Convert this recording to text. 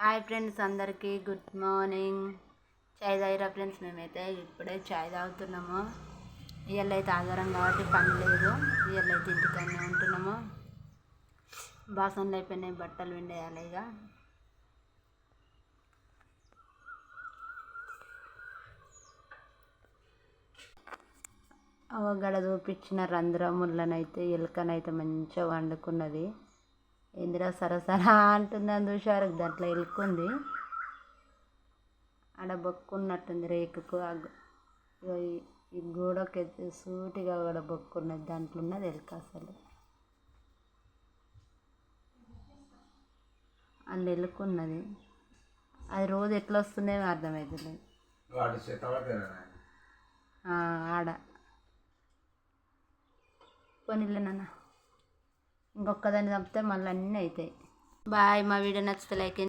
Hi friends, అందరికీ good morning. చాయ్ తాగిరా friends? మేమైతే ఇప్పుడే చాయ్ తాగుతున్నాము. ఇవాళ అయితే ఆధారం కాబట్టి పని లేదు. ఇవాళ అయితే ఇంటికన్నా ఉంటున్నాము. బాసనలు అయిపోయినాయి, బట్టలు విండేయాలి. ఇక అవగడ చూపించిన రంధ్రములనైతే ఎలుకనైతే మంచిగా వండుకున్నది. ఇందిరా సరసరా అంటుందని చూసారు, దాంట్లో ఎలుకుంది. ఆడ బొక్కున్నట్టుంది రేకుకు. ఈ గోడకి సూటిగా కూడా బొక్కున్నది, దాంట్లో ఉన్నది ఎలుక. అసలు అందులో ఎలుకున్నది. అది రోజు ఎట్లా వస్తుందేమో అర్థమవుతుంది. ఆడ పోనీలే నాన్న, ఇంకొకదాన్ని చంపితే మళ్ళీ అన్నీ అవుతాయి. బాయ్. మా వీడియో నచ్చితే లైక్